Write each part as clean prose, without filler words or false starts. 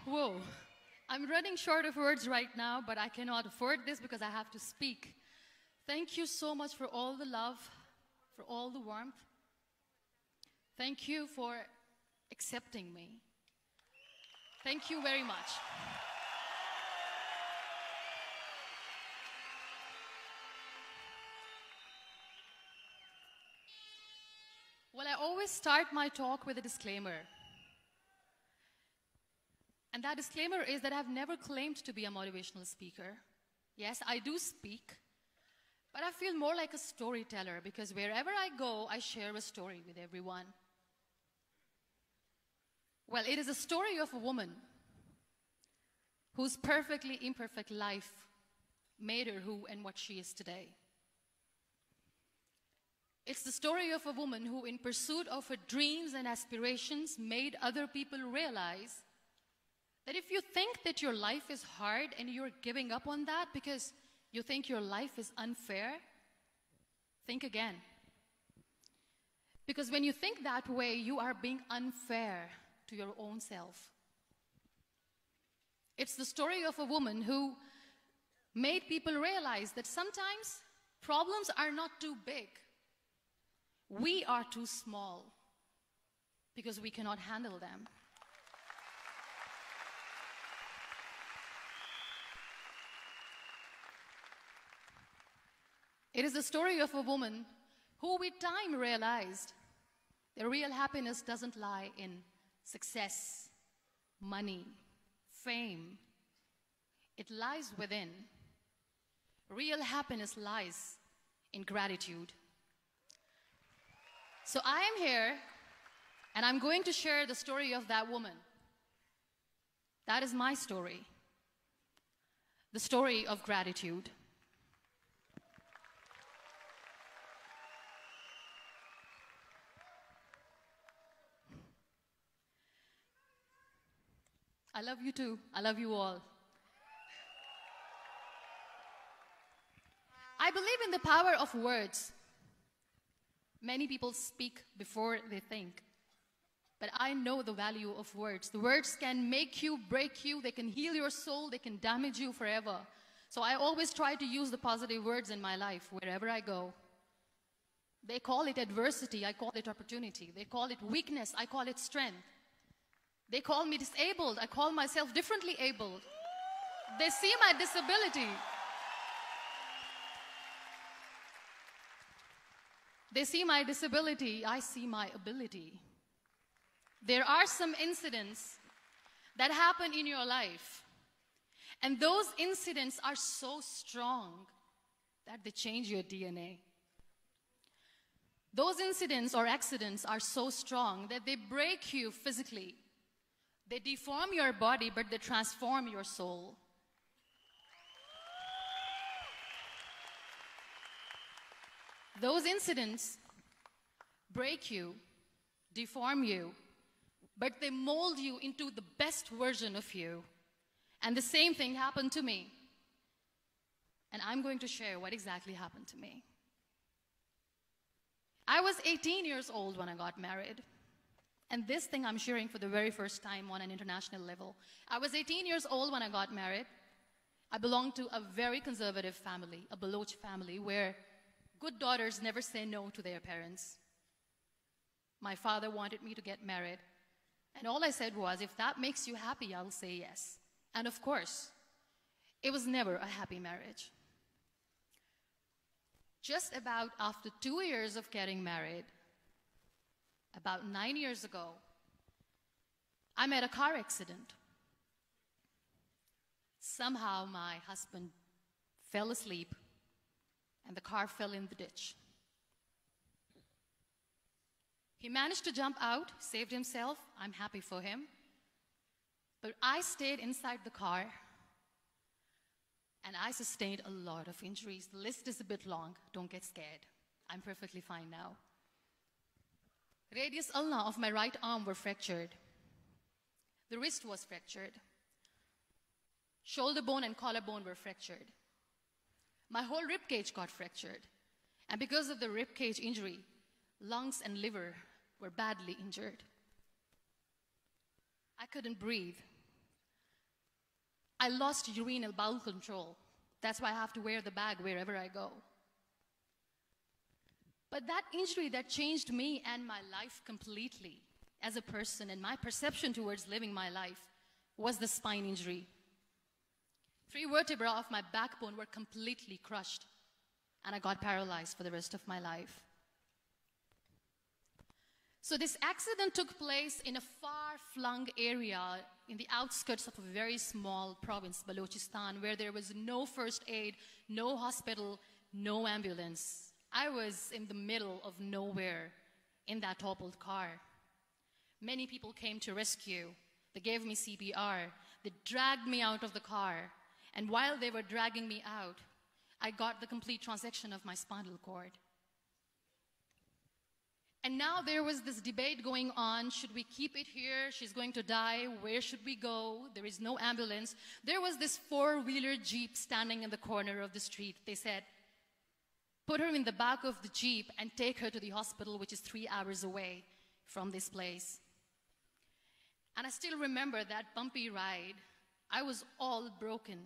Whoa. I'm running short of words right now, but I cannot afford this because I have to speak. Thank you so much for all the love, for all the warmth. Thank you for accepting me. Thank you very much. Well, I always start my talk with a disclaimer. And that disclaimer is that I've never claimed to be a motivational speaker. Yes, I do speak, but I feel more like a storyteller because wherever I go, I share a story with everyone. Well, it is a story of a woman whose perfectly imperfect life made her who and what she is today. It's the story of a woman who, in pursuit of her dreams and aspirations, made other people realize that if you think that your life is hard and you're giving up on that because you think your life is unfair, think again. Because when you think that way, you are being unfair to your own self. It's the story of a woman who made people realize that sometimes problems are not too big. We are too small because we cannot handle them. It is the story of a woman who with time realized that real happiness doesn't lie in success, money, fame. It lies within. Real happiness lies in gratitude. So I am here, and I'm going to share the story of that woman. That is my story. The story of gratitude. I love you too. I love you all. I believe in the power of words. Many people speak before they think. But I know the value of words. The words can make you, break you, they can heal your soul, they can damage you forever. So I always try to use the positive words in my life wherever I go. They call it adversity, I call it opportunity. They call it weakness, I call it strength. They call me disabled, I call myself differently abled. They see my disability. They see my disability, I see my ability. There are some incidents that happen in your life, and those incidents are so strong that they change your DNA. Those incidents or accidents are so strong that they break you physically. They deform your body, but they transform your soul. Those incidents break you, deform you, but they mold you into the best version of you. And the same thing happened to me. And I'm going to share what exactly happened to me. I was 18 years old when I got married. And this thing I'm sharing for the very first time on an international level. I was 18 years old when I got married. I belonged to a very conservative family, a Baloch family, where good daughters never say no to their parents. My father wanted me to get married. And all I said was, if that makes you happy, I'll say yes. And of course, it was never a happy marriage. Just about after 2 years of getting married, about 9 years ago, I met a car accident. Somehow my husband fell asleep and the car fell in the ditch. He managed to jump out, saved himself. I'm happy for him. But I stayed inside the car and I sustained a lot of injuries. The list is a bit long. Don't get scared. I'm perfectly fine now. Radius ulna of my right arm were fractured. The wrist was fractured. Shoulder bone and collarbone were fractured. My whole rib cage got fractured. And because of the rib cage injury, lungs and liver were badly injured. I couldn't breathe. I lost urinary bowel control. That's why I have to wear the bag wherever I go. But that injury that changed me and my life completely as a person and my perception towards living my life was the spine injury. 3 vertebrae of my backbone were completely crushed, and I got paralyzed for the rest of my life. So this accident took place in a far-flung area in the outskirts of a very small province, Balochistan, where there was no first aid, no hospital, no ambulance. I was in the middle of nowhere in that toppled car. Many people came to rescue. They gave me CPR. They dragged me out of the car. And while they were dragging me out, I got the complete transection of my spinal cord. And now there was this debate going on. Should we keep it here? She's going to die. Where should we go? There is no ambulance. There was this 4-wheeler Jeep standing in the corner of the street. They said, put her in the back of the Jeep and take her to the hospital, which is 3 hours away from this place. And I still remember that bumpy ride. I was all broken.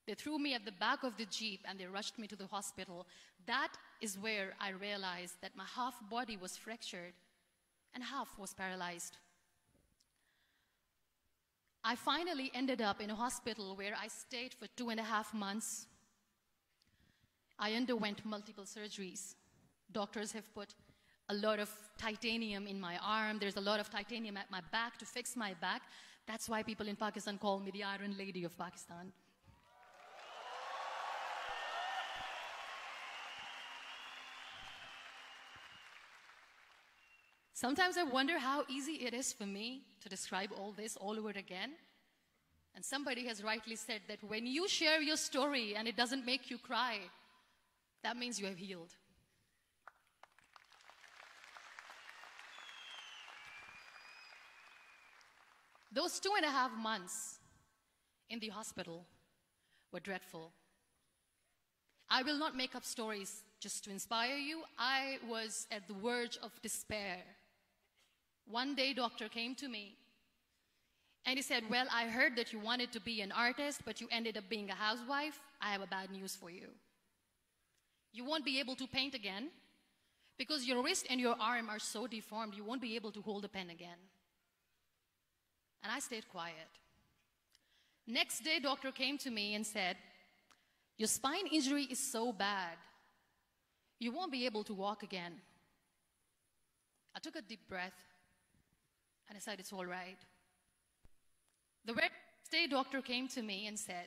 They threw me at the back of the Jeep and they rushed me to the hospital. That is where I realized that my half body was fractured and half was paralyzed. I finally ended up in a hospital where I stayed for 2.5 months. I underwent multiple surgeries. Doctors have put a lot of titanium in my arm. There's a lot of titanium at my back to fix my back. That's why people in Pakistan call me the Iron Lady of Pakistan. Sometimes I wonder how easy it is for me to describe all this all over again. And somebody has rightly said that when you share your story and it doesn't make you cry, that means you have healed. Those 2.5 months in the hospital were dreadful. I will not make up stories just to inspire you. I was at the verge of despair. One day, doctor came to me and he said, well, I heard that you wanted to be an artist, but you ended up being a housewife. I have a bad news for you. You won't be able to paint again because your wrist and your arm are so deformed, you won't be able to hold a pen again. And I stayed quiet. Next day, doctor came to me and said, your spine injury is so bad, you won't be able to walk again. I took a deep breath and I said, it's all right. The next day, doctor came to me and said,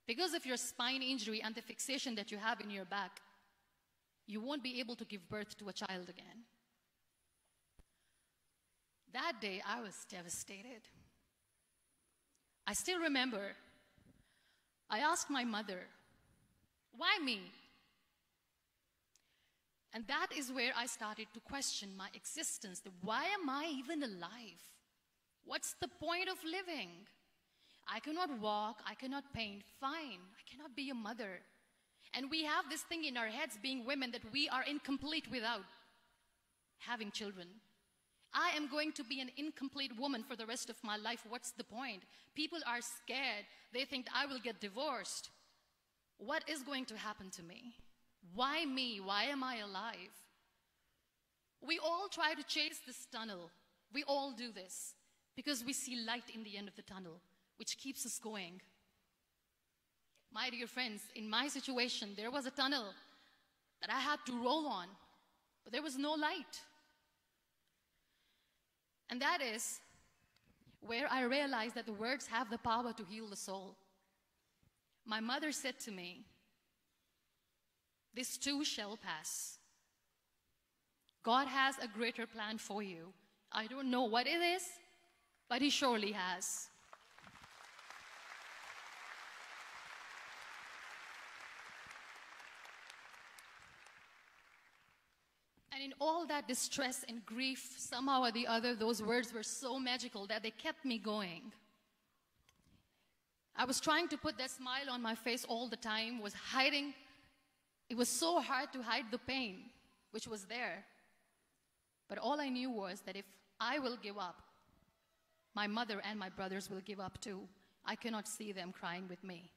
because of your spine injury and the fixation that you have in your back, you won't be able to give birth to a child again. That day, I was devastated. I still remember, I asked my mother, why me? And that is where I started to question my existence. Why am I even alive? What's the point of living? I cannot walk, I cannot paint, fine. I cannot be a mother. And we have this thing in our heads, being women, that we are incomplete without having children. I am going to be an incomplete woman for the rest of my life. What's the point? People are scared. They think I will get divorced. What is going to happen to me? Why me? Why am I alive? We all try to chase this tunnel. We all do this because we see light in the end of the tunnel, which keeps us going. My dear friends, in my situation, there was a tunnel that I had to roll on, but there was no light. And that is where I realized that the words have the power to heal the soul. My mother said to me, this too shall pass. God has a greater plan for you. I don't know what it is, but He surely has. And in all that distress and grief, somehow or the other, those words were so magical that they kept me going. I was trying to put that smile on my face all the time, was hiding. It was so hard to hide the pain, which was there. But all I knew was that if I will give up, my mother and my brothers will give up too. I cannot see them crying with me.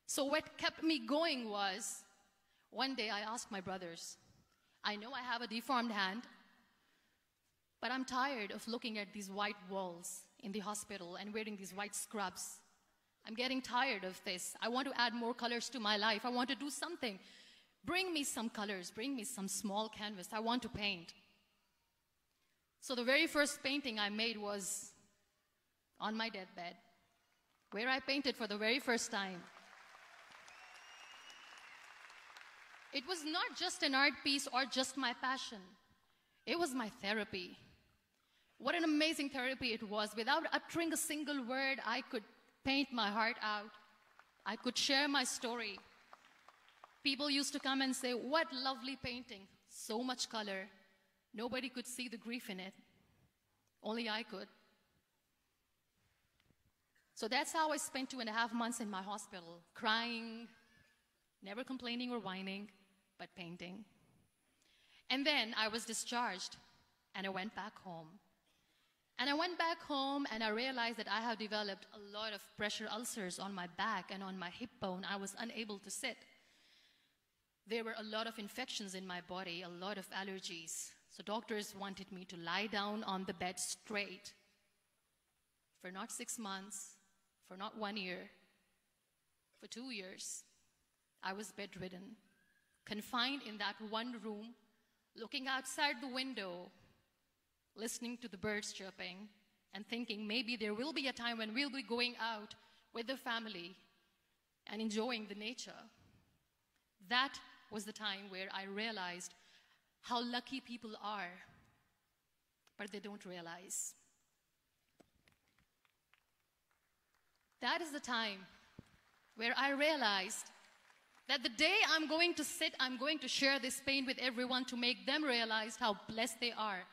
So what kept me going was, one day I asked my brothers, I know I have a deformed hand, but I'm tired of looking at these white walls in the hospital and wearing these white scrubs. I'm getting tired of this. I want to add more colors to my life. I want to do something. Bring me some colors. Bring me some small canvas. I want to paint. So the very first painting I made was on my deathbed, where I painted for the very first time. It was not just an art piece or just my passion. It was my therapy. What an amazing therapy it was. Without uttering a single word, I could paint my heart out. I could share my story. People used to come and say, what lovely painting. So much color. Nobody could see the grief in it. Only I could. So that's how I spent 2.5 months in my hospital, crying, never complaining or whining, but painting. And then I was discharged, and I went back home. And I went back home, and I realized that I have developed a lot of pressure ulcers on my back and on my hip bone. I was unable to sit. There were a lot of infections in my body, a lot of allergies. So doctors wanted me to lie down on the bed straight for not 6 months, for not 1 year, for 2 years. I was bedridden, confined in that one room, looking outside the window, listening to the birds chirping, and thinking maybe there will be a time when we'll be going out with the family and enjoying the nature. That was the time where I realized how lucky people are, but they don't realize. That is the time where I realized that the day I'm going to sit, I'm going to share this pain with everyone to make them realize how blessed they are,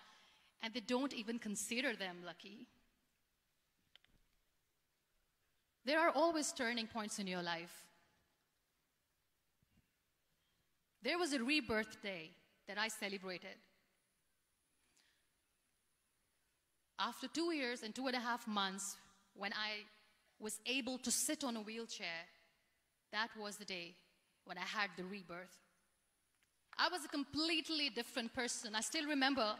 and they don't even consider them lucky. There are always turning points in your life. There was a rebirth day that I celebrated. After 2 years and 2.5 months, when I was able to sit on a wheelchair, that was the day when I had the rebirth. I was a completely different person. I still remember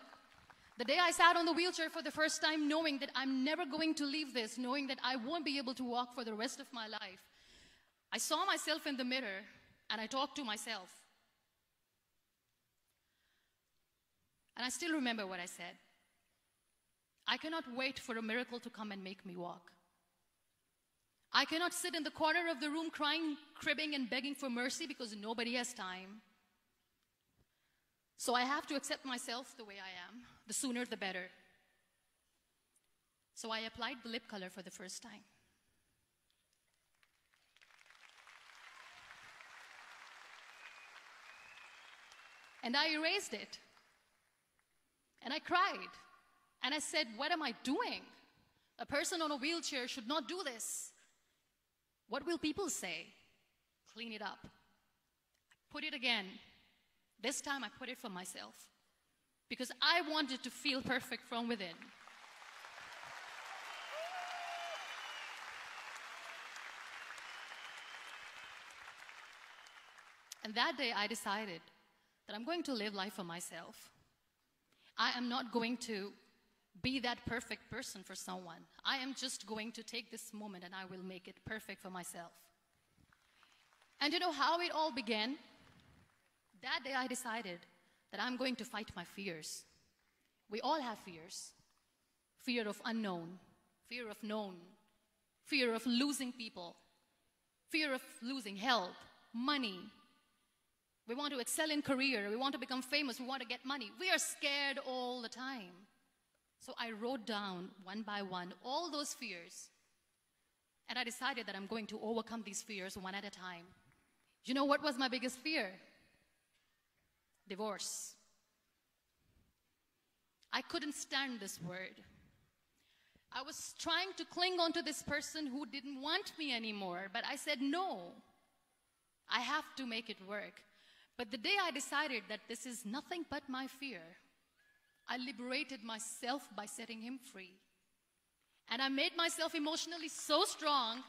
the day I sat on the wheelchair for the first time, knowing that I'm never going to leave this, knowing that I won't be able to walk for the rest of my life. I saw myself in the mirror, and I talked to myself. And I still remember what I said. I cannot wait for a miracle to come and make me walk. I cannot sit in the corner of the room crying, cribbing, and begging for mercy because nobody has time. So I have to accept myself the way I am. The sooner, the better. So I applied the lip color for the first time. And I erased it. And I cried. And I said, what am I doing? A person on a wheelchair should not do this. What will people say? Clean it up. Put it again. This time I put it for myself. Because I wanted to feel perfect from within. And that day I decided that I'm going to live life for myself. I am not going to be that perfect person for someone. I am just going to take this moment and I will make it perfect for myself. And you know how it all began? That day I decided that I'm going to fight my fears. We all have fears. Fear of unknown, fear of known, fear of losing people, fear of losing health, money. We want to excel in career, we want to become famous, we want to get money. We are scared all the time. So I wrote down one by one all those fears. And I decided that I'm going to overcome these fears one at a time. You know what was my biggest fear? Divorce. I couldn't stand this word. I was trying to cling on to this person who didn't want me anymore, but I said no. I have to make it work. But the day I decided that this is nothing but my fear, I liberated myself by setting him free. And I made myself emotionally so strong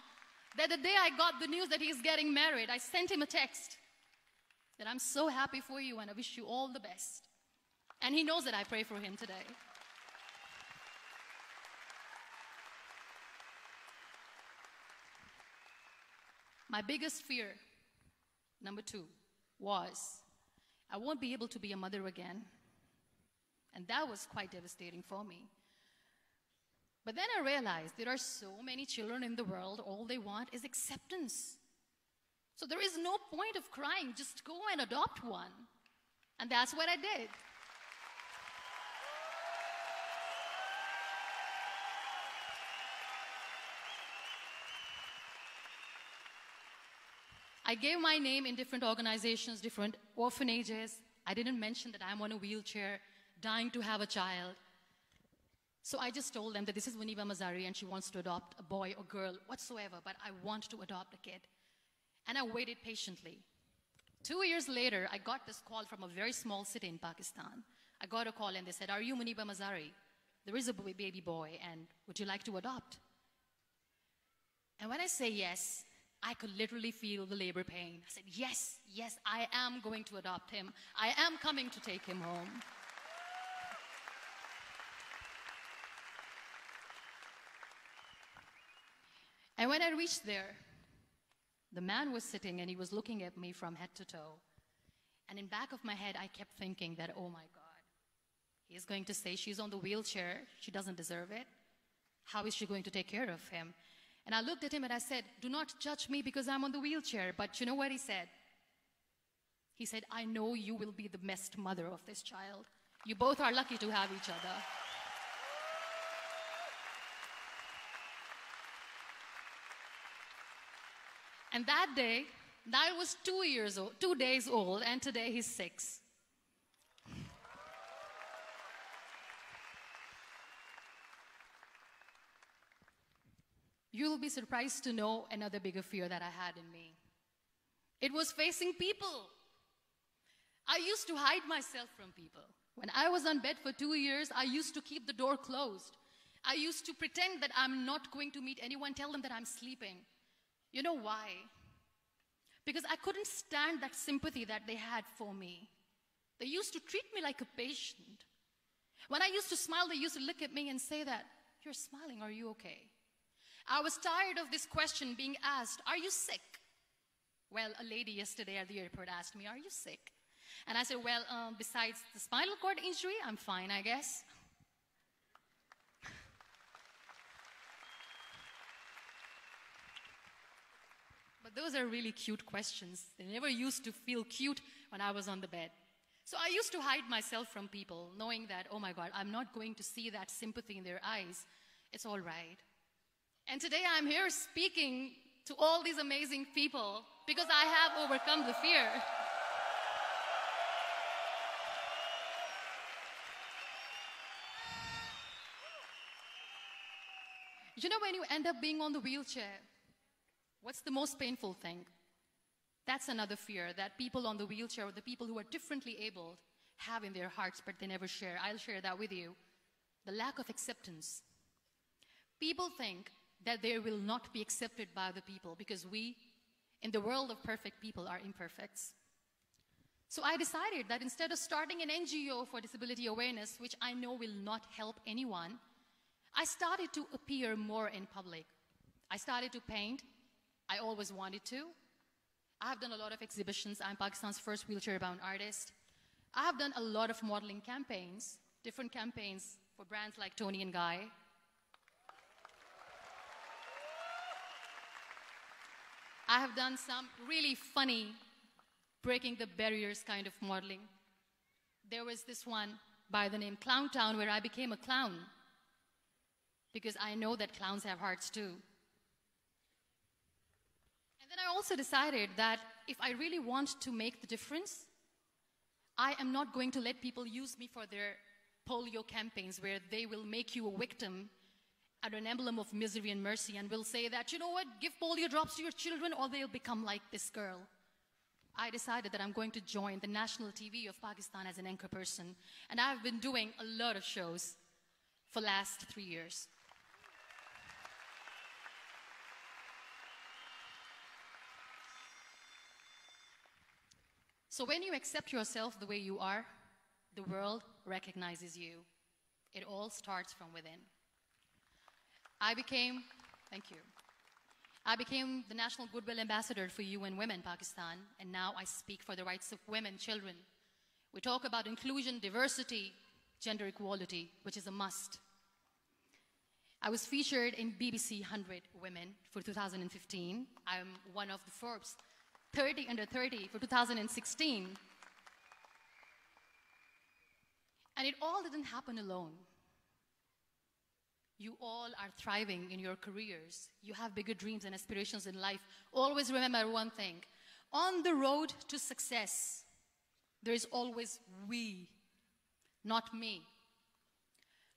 that the day I got the news that he's getting married, I sent him a text that I'm so happy for you and I wish you all the best. And he knows that I pray for him today. My biggest fear, number 2, was I won't be able to be a mother again. And that was quite devastating for me. But then I realized there are so many children in the world, all they want is acceptance. So there is no point of crying, just go and adopt one. And that's what I did. I gave my name in different organizations, different orphanages. I didn't mention that I'm on a wheelchair, dying to have a child. So I just told them that this is Muniba Mazari and she wants to adopt a boy or girl, whatsoever, but I want to adopt a kid. And I waited patiently. 2 years later, I got this call from a very small city in Pakistan. I got a call and they said, "Are you Muniba Mazari? There is a baby boy and would you like to adopt?" And when I say yes, I could literally feel the labor pain. I said, yes, yes, I am going to adopt him. I am coming to take him home. And when I reached there, the man was sitting and he was looking at me from head to toe. And in back of my head, I kept thinking that, oh my God, he's going to say she's on the wheelchair. She doesn't deserve it. How is she going to take care of him? And I looked at him and I said, do not judge me because I'm on the wheelchair. But you know what he said? He said, I know you will be the best mother of this child. You both are lucky to have each other. And that day, that was 2 days old, and today he's 6. You'll be surprised to know another bigger fear that I had in me. It was facing people. I used to hide myself from people. When I was on bed for 2 years, I used to keep the door closed. I used to pretend that I'm not going to meet anyone, tell them that I'm sleeping. You know why? Because I couldn't stand that sympathy that they had for me. They used to treat me like a patient. When I used to smile, they used to look at me and say that, you're smiling, are you okay? I was tired of this question being asked, are you sick? Well, a lady yesterday at the airport asked me, are you sick? And I said, well, besides the spinal cord injury, I'm fine, I guess. But those are really cute questions. They never used to feel cute when I was on the bed. So I used to hide myself from people, knowing that, oh my God, I'm not going to see that sympathy in their eyes. It's all right. And today I'm here speaking to all these amazing people because I have overcome the fear. You know, when you end up being on the wheelchair, what's the most painful thing? That's another fear that people on the wheelchair, or the people who are differently abled, have in their hearts, but they never share. I'll share that with you. The lack of acceptance. People think that they will not be accepted by the people because we, in the world of perfect people, are imperfects. So I decided that instead of starting an NGO for disability awareness, which I know will not help anyone, I started to appear more in public. I started to paint. I always wanted to. I have done a lot of exhibitions. I'm Pakistan's first wheelchair-bound artist. I have done a lot of modeling campaigns, different campaigns for brands like Tony and Guy. I have done some really funny, breaking the barriers kind of modeling. There was this one by the name Clown Town where I became a clown because I know that clowns have hearts too. And then I also decided that if I really want to make the difference, I am not going to let people use me for their polio campaigns where they will make you a victim and an emblem of misery and mercy and will say that, you know what, give polio drops to your children or they'll become like this girl. I decided that I'm going to join the national TV of Pakistan as an anchor person. And I've been doing a lot of shows for the last 3 years. So when you accept yourself the way you are, the world recognizes you. It all starts from within. Thank you. I became the National Goodwill Ambassador for UN Women Pakistan, and now I speak for the rights of women, children. We talk about inclusion, diversity, gender equality, which is a must. I was featured in BBC 100 Women for 2015. I'm one of the Forbes 30 under 30 for 2016. And it all didn't happen alone. You all are thriving in your careers. You have bigger dreams and aspirations in life. Always remember one thing. On the road to success, there is always we, not me.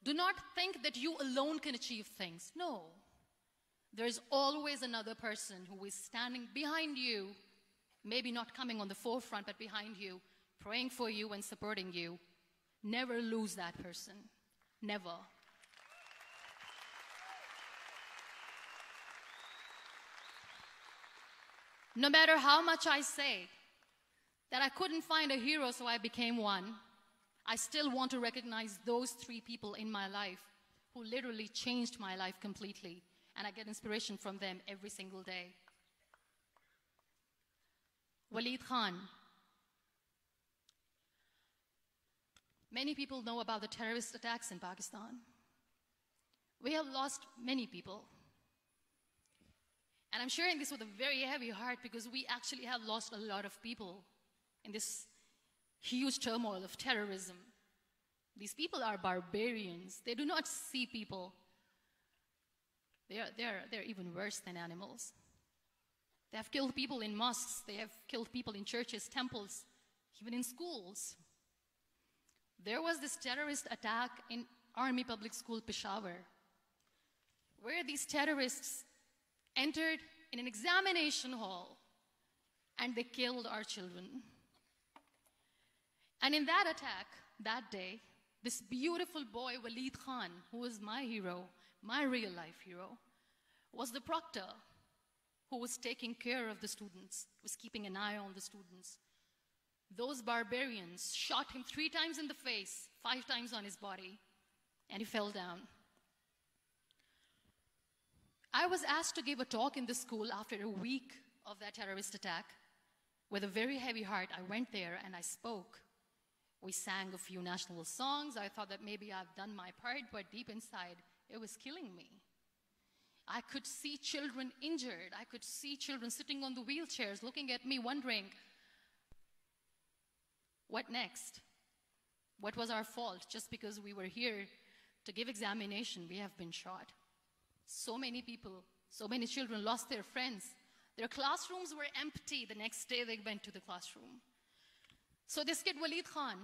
Do not think that you alone can achieve things. No. There is always another person who is standing behind you, maybe not coming on the forefront, but behind you, praying for you and supporting you. Never lose that person. Never. No matter how much I say that I couldn't find a hero, so I became one, I still want to recognize those 3 people in my life who literally changed my life completely, and I get inspiration from them every single day. Waleed Khan. Many people know about the terrorist attacks in Pakistan. We have lost many people. And I'm sharing this with a very heavy heart because we actually have lost a lot of people in this huge turmoil of terrorism. These people are barbarians. They do not see people. They're even worse than animals. They have killed people in mosques. They have killed people in churches, temples, even in schools. There was this terrorist attack in Army Public School, Peshawar, where these terrorists entered in an examination hall and they killed our children. And in that attack, that day, this beautiful boy, Waleed Khan, who was my hero, my real life hero, was the proctor who was taking care of the students, was keeping an eye on the students. Those barbarians shot him 3 times in the face, 5 times on his body, and he fell down. I was asked to give a talk in the school after a week of that terrorist attack. With a very heavy heart, I went there and I spoke. We sang a few national songs. I thought that maybe I've done my part, but deep inside, it was killing me. I could see children injured. I could see children sitting on the wheelchairs, looking at me, wondering, what next? What was our fault? Just because we were here to give examination, we have been shot. So many people, so many children lost their friends. Their classrooms were empty. The next day they went to the classroom. So this kid, Waleed Khan,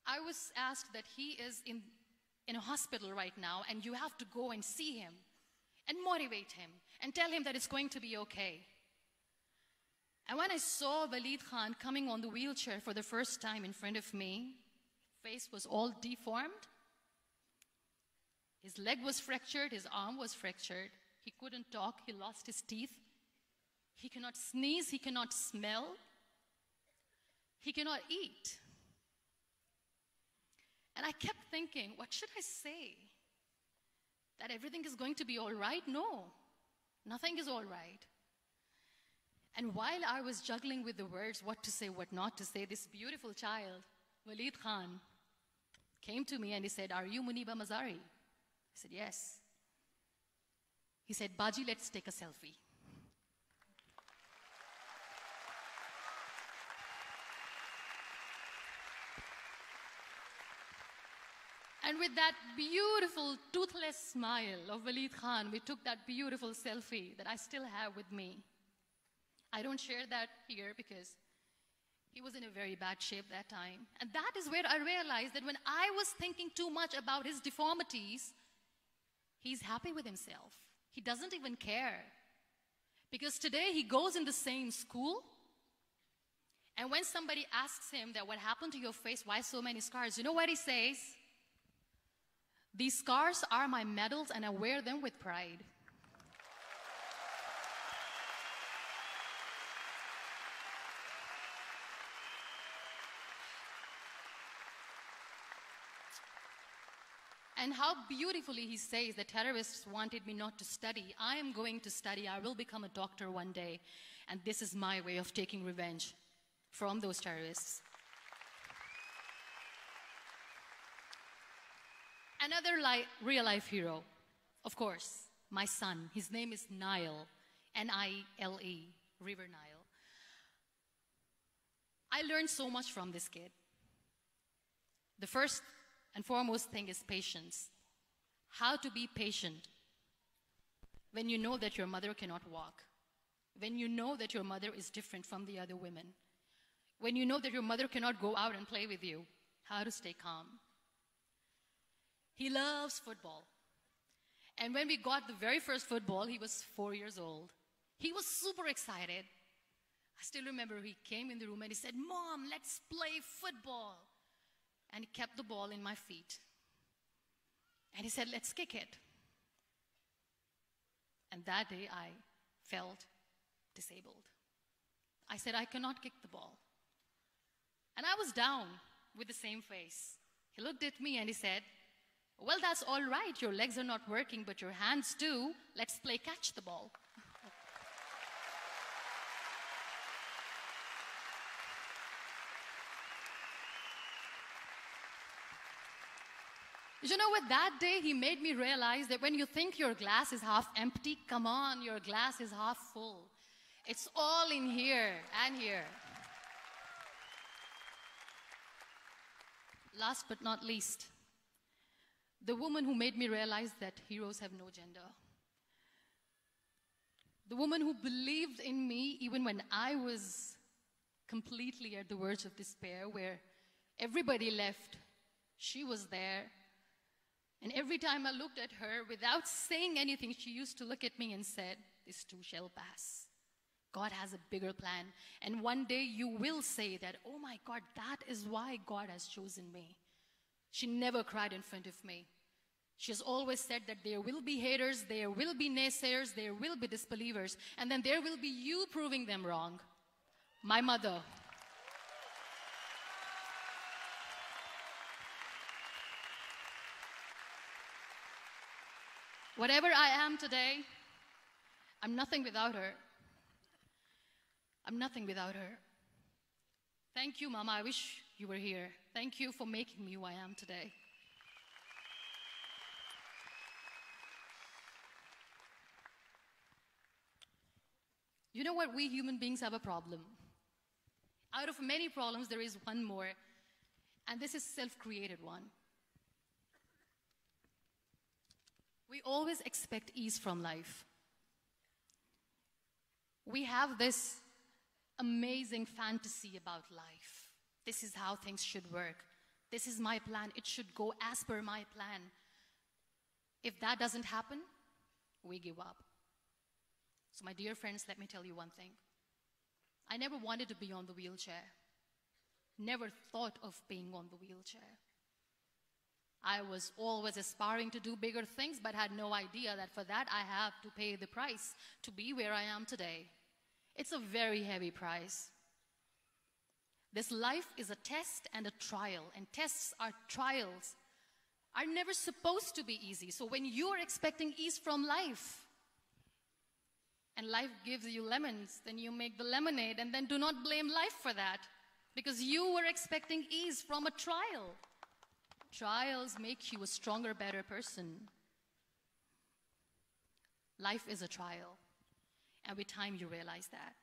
I was asked that he is in a hospital right now, and you have to go and see him and motivate him and tell him that it's going to be okay. And when I saw Waleed Khan coming on the wheelchair for the first time in front of me, face was all deformed. His leg was fractured, his arm was fractured. He couldn't talk, he lost his teeth. He cannot sneeze, he cannot smell. He cannot eat. And I kept thinking, what should I say? That everything is going to be all right? No, nothing is all right. And while I was juggling with the words, what to say, what not to say, this beautiful child, Waleed Khan, came to me and he said, "Are you Muniba Mazari?" I said, "Yes." He said, "Baji, let's take a selfie." And with that beautiful, toothless smile of Waleed Khan, we took that beautiful selfie that I still have with me. I don't share that here because he was in a very bad shape that time. And that is where I realized that when I was thinking too much about his deformities, he's happy with himself. He doesn't even care. Because today he goes in the same school, and when somebody asks him that what happened to your face, why so many scars, you know what he says? "These scars are my medals and I wear them with pride." And how beautifully he says the terrorists wanted me not to study. I am going to study. I will become a doctor one day. And this is my way of taking revenge from those terrorists. Another real-life hero, of course, my son. His name is Nile, N-I-L-E, River Nile. I learned so much from this kid. The first and foremost thing is patience. How to be patient when you know that your mother cannot walk, when you know that your mother is different from the other women, when you know that your mother cannot go out and play with you, how to stay calm. He loves football. And when we got the very first football, he was 4 years old. He was super excited. I still remember he came in the room and he said, "Mom, let's play football." And he kept the ball in my feet. And he said, "Let's kick it." And that day I felt disabled. I said, "I cannot kick the ball." And I was down with the same face. He looked at me and he said, "Well, that's all right. Your legs are not working, but your hands do. Let's play catch the ball." You know what? That day he made me realize that when you think your glass is half empty, come on, your glass is half full. It's all in here and here. Last but not least, the woman who made me realize that heroes have no gender. The woman who believed in me even when I was completely at the verge of despair, where everybody left, she was there. And every time I looked at her, without saying anything, she used to look at me and said, "This too shall pass. God has a bigger plan. And one day you will say that, oh my God, that is why God has chosen me." She never cried in front of me. She has always said that there will be haters, there will be naysayers, there will be disbelievers, and then there will be you proving them wrong. My mother. Whatever I am today, I'm nothing without her. I'm nothing without her. Thank you, Mama. I wish you were here. Thank you for making me who I am today. You know what? We human beings have a problem. Out of many problems, there is one more, and this is self-created one. We always expect ease from life. We have this amazing fantasy about life. This is how things should work. This is my plan. It should go as per my plan. If that doesn't happen, we give up. So my dear friends, let me tell you one thing. I never wanted to be on the wheelchair. Never thought of being on the wheelchair. I was always aspiring to do bigger things, but had no idea that for that I have to pay the price to be where I am today. It's a very heavy price. This life is a test and a trial, and tests are trials are never supposed to be easy. So when you're expecting ease from life, and life gives you lemons, then you make the lemonade, and then do not blame life for that, because you were expecting ease from a trial. Trials make you a stronger, better person. Life is a trial, and with time you realize that.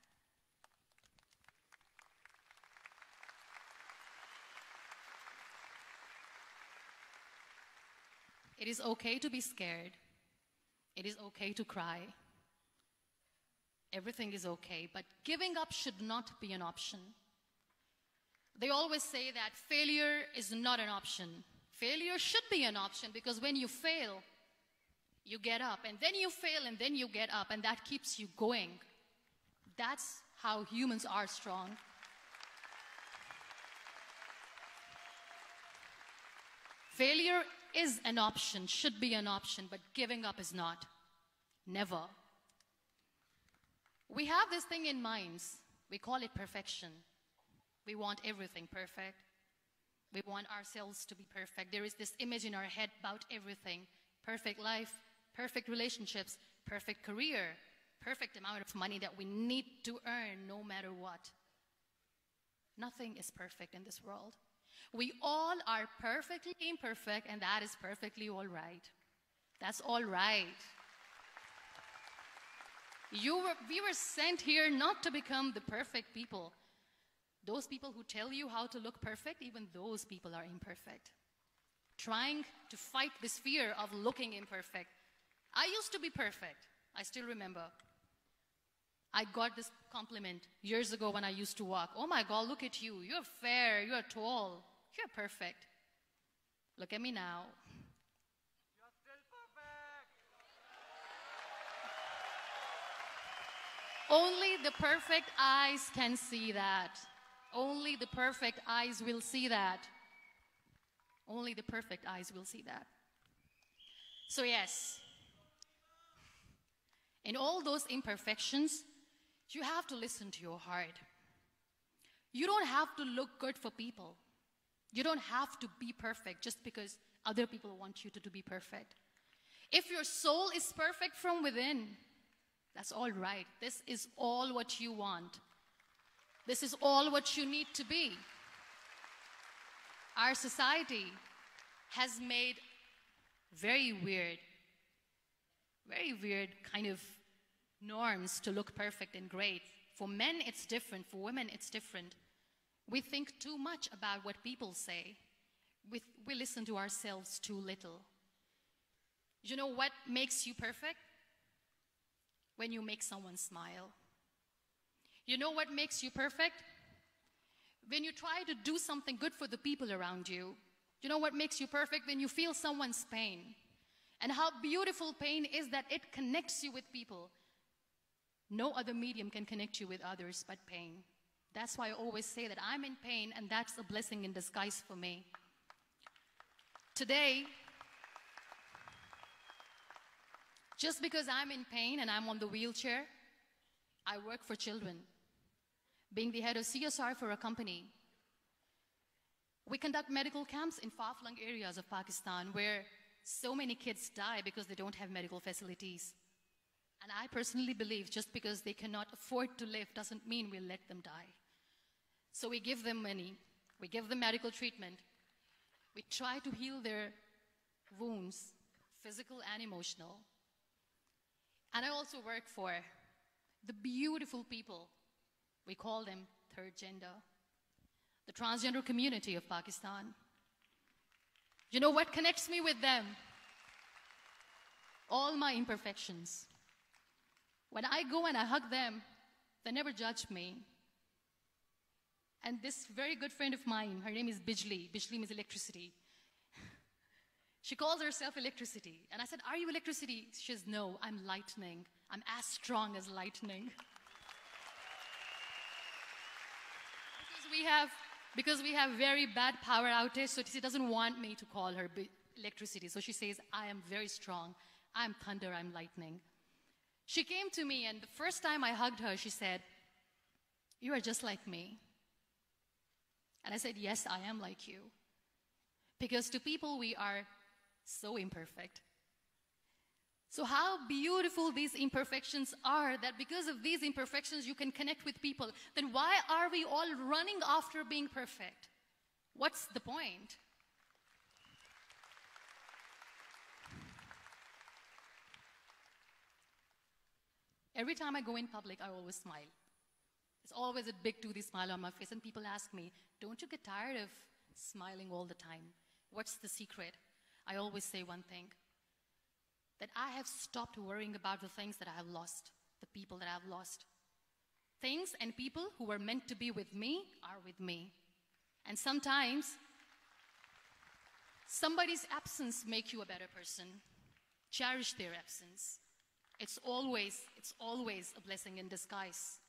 It is okay to be scared. It is okay to cry. Everything is okay, but giving up should not be an option. They always say that failure is not an option. Failure should be an option, because when you fail, you get up, and then you fail, and then you get up, and that keeps you going. That's how humans are strong. Failure is an option, should be an option, but giving up is not. Never. We have this thing in minds. We call it perfection. We want everything perfect. We want ourselves to be perfect. There is this image in our head about everything. Perfect life, perfect relationships, perfect career, perfect amount of money that we need to earn no matter what. Nothing is perfect in this world. We all are perfectly imperfect, and that is perfectly all right. That's all right. We were sent here not to become the perfect people. Those people who tell you how to look perfect, even those people are imperfect. Trying to fight this fear of looking imperfect. I used to be perfect. I still remember. I got this compliment years ago when I used to walk. Oh my God, look at you. You're fair, you're tall, you're perfect. Look at me now. You're still perfect. Only the perfect eyes can see that. Only the perfect eyes will see that. Only the perfect eyes will see that. So yes, in all those imperfections, you have to listen to your heart. You don't have to look good for people. You don't have to be perfect just because other people want you to be perfect. If your soul is perfect from within, that's all right. This is all what you want. This is all what you need to be. Our society has made very weird kind of norms to look perfect and great. For men, it's different. For women, it's different. We think too much about what people say. We listen to ourselves too little. You know what makes you perfect? When you make someone smile. You know what makes you perfect? When you try to do something good for the people around you. You know what makes you perfect? When you feel someone's pain. And how beautiful pain is that it connects you with people. No other medium can connect you with others but pain. That's why I always say that I'm in pain, and that's a blessing in disguise for me. Today, just because I'm in pain and I'm on the wheelchair, I work for children. Being the head of CSR for a company, we conduct medical camps in far-flung areas of Pakistan where so many kids die because they don't have medical facilities. And I personally believe just because they cannot afford to live doesn't mean we'll let them die. So we give them money, we give them medical treatment, we try to heal their wounds, physical and emotional. And I also work for the beautiful people, we call them third gender, the transgender community of Pakistan. You know what connects me with them? All my imperfections. When I go and I hug them, they never judge me. And this very good friend of mine, her name is Bijli. Bijli means electricity. She calls herself electricity. And I said, are you electricity? She says, no, I'm lightning. I'm as strong as lightning. Because we have very bad power outage, so she doesn't want me to call her electricity. So she says, I am very strong. I'm thunder, I'm lightning. She came to me, and the first time I hugged her, she said, you are just like me. And I said, yes, I am like you. Because to people, we are so imperfect. So how beautiful these imperfections are, that because of these imperfections, you can connect with people. Then why are we all running after being perfect? What's the point? Every time I go in public, I always smile. There's always a big toothy smile on my face, and people ask me, don't you get tired of smiling all the time? What's the secret? I always say one thing, that I have stopped worrying about the things that I have lost, the people that I have lost. Things and people who were meant to be with me are with me. And sometimes, somebody's absence makes you a better person. Cherish their absence. It's always a blessing in disguise.